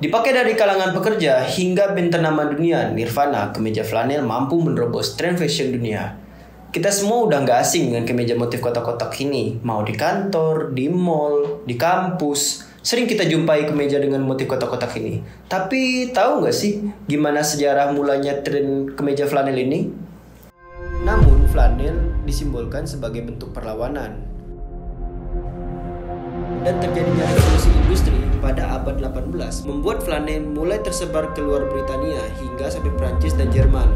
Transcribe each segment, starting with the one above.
Dipakai dari kalangan pekerja hingga band ternama dunia Nirvana, kemeja flanel mampu menerobos tren fashion dunia. Kita semua udah gak asing dengan kemeja motif kotak-kotak ini. Mau di kantor, di mall, di kampus, sering kita jumpai kemeja dengan motif kotak-kotak ini. Tapi tahu gak sih gimana sejarah mulanya tren kemeja flanel ini? Namun flanel disimbolkan sebagai bentuk perlawanan. Dan terjadinya revolusi industri pada abad 18 membuat flanel mulai tersebar keluar Britania hingga sampai Prancis dan Jerman.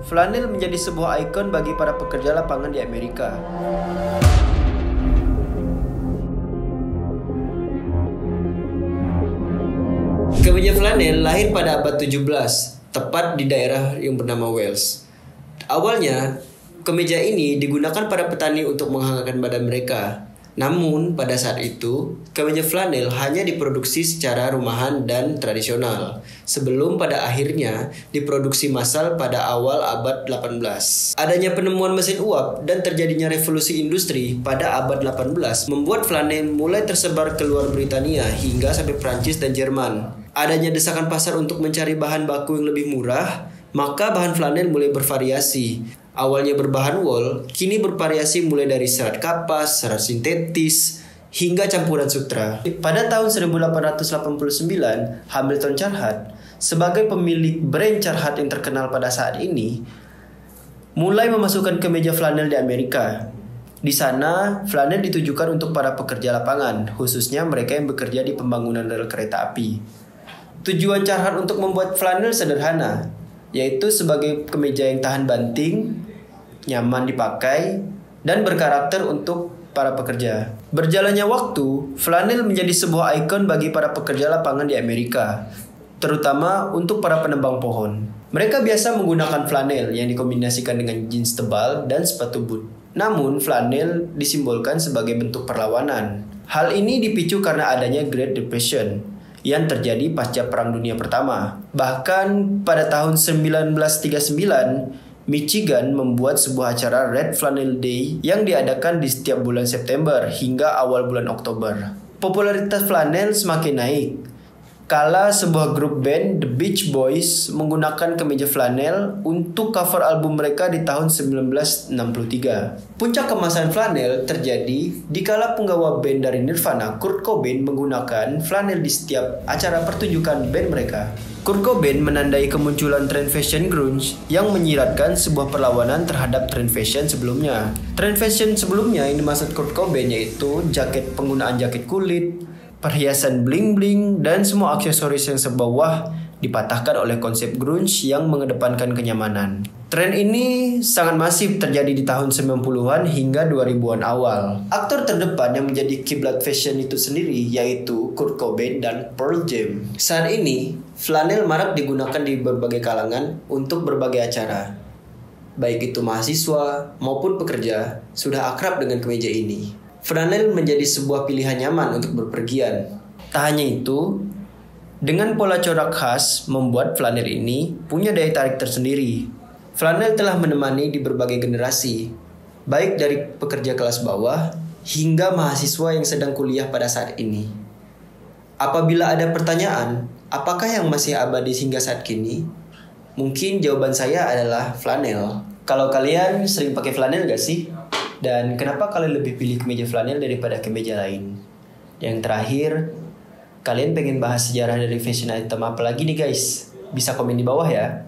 Flanel menjadi sebuah ikon bagi para pekerja lapangan di Amerika. Kemeja flanel lahir pada abad 17, tepat di daerah yang bernama Wales. Awalnya, kemeja ini digunakan para petani untuk menghangatkan badan mereka. Namun, pada saat itu, kemeja flanel hanya diproduksi secara rumahan dan tradisional, sebelum pada akhirnya diproduksi massal pada awal abad 18. Adanya penemuan mesin uap dan terjadinya revolusi industri pada abad 18 membuat flanel mulai tersebar keluar Britania hingga sampai Prancis dan Jerman. Adanya desakan pasar untuk mencari bahan baku yang lebih murah, maka bahan flanel mulai bervariasi. Awalnya berbahan wol, kini bervariasi mulai dari serat kapas, serat sintetis, hingga campuran sutra. Pada tahun 1889, Hamilton Carhart, sebagai pemilik brand Carhart yang terkenal pada saat ini, mulai memasukkan kemeja flanel di Amerika. Di sana, flanel ditujukan untuk para pekerja lapangan, khususnya mereka yang bekerja di pembangunan rel kereta api. Tujuan Carhart untuk membuat flanel sederhana, yaitu sebagai kemeja yang tahan banting, nyaman dipakai, dan berkarakter untuk para pekerja. Berjalannya waktu, flanel menjadi sebuah ikon bagi para pekerja lapangan di Amerika, terutama untuk para penebang pohon. Mereka biasa menggunakan flanel yang dikombinasikan dengan jeans tebal dan sepatu boot. Namun, flanel disimbolkan sebagai bentuk perlawanan. Hal ini dipicu karena adanya Great Depression yang terjadi pasca Perang Dunia Pertama. Bahkan pada tahun 1939, Michigan membuat sebuah acara Red Flannel Day yang diadakan di setiap bulan September hingga awal bulan Oktober. Popularitas flanel semakin naik kala sebuah grup band The Beach Boys menggunakan kemeja flanel untuk cover album mereka di tahun 1963. Puncak kemasan flanel terjadi di kala penggawa band dari Nirvana, Kurt Cobain, menggunakan flanel di setiap acara pertunjukan band mereka. Kurt Cobain menandai kemunculan tren fashion grunge yang menyiratkan sebuah perlawanan terhadap tren fashion sebelumnya. Tren fashion sebelumnya yang dimaksud Kurt Cobain yaitu penggunaan jaket kulit, perhiasan bling-bling, dan semua aksesoris yang sebawah dipatahkan oleh konsep grunge yang mengedepankan kenyamanan. Tren ini sangat masif terjadi di tahun 90-an hingga 2000-an awal. Aktor terdepan yang menjadi kiblat fashion itu sendiri yaitu Kurt Cobain dan Pearl Jam. Saat ini, flanel marak digunakan di berbagai kalangan untuk berbagai acara. Baik itu mahasiswa maupun pekerja sudah akrab dengan kemeja ini. Flanel menjadi sebuah pilihan nyaman untuk berpergian. Tak hanya itu, dengan pola corak khas membuat flanel ini punya daya tarik tersendiri. Flanel telah menemani di berbagai generasi, baik dari pekerja kelas bawah hingga mahasiswa yang sedang kuliah pada saat ini. Apabila ada pertanyaan, apakah yang masih abadi hingga saat kini? Mungkin jawaban saya adalah flanel. Kalau kalian sering pakai flanel gak sih? Dan kenapa kalian lebih pilih kemeja flanel daripada kemeja lain? Yang terakhir, kalian pengen bahas sejarah dari fashion item apa lagi nih guys? Bisa komen di bawah ya.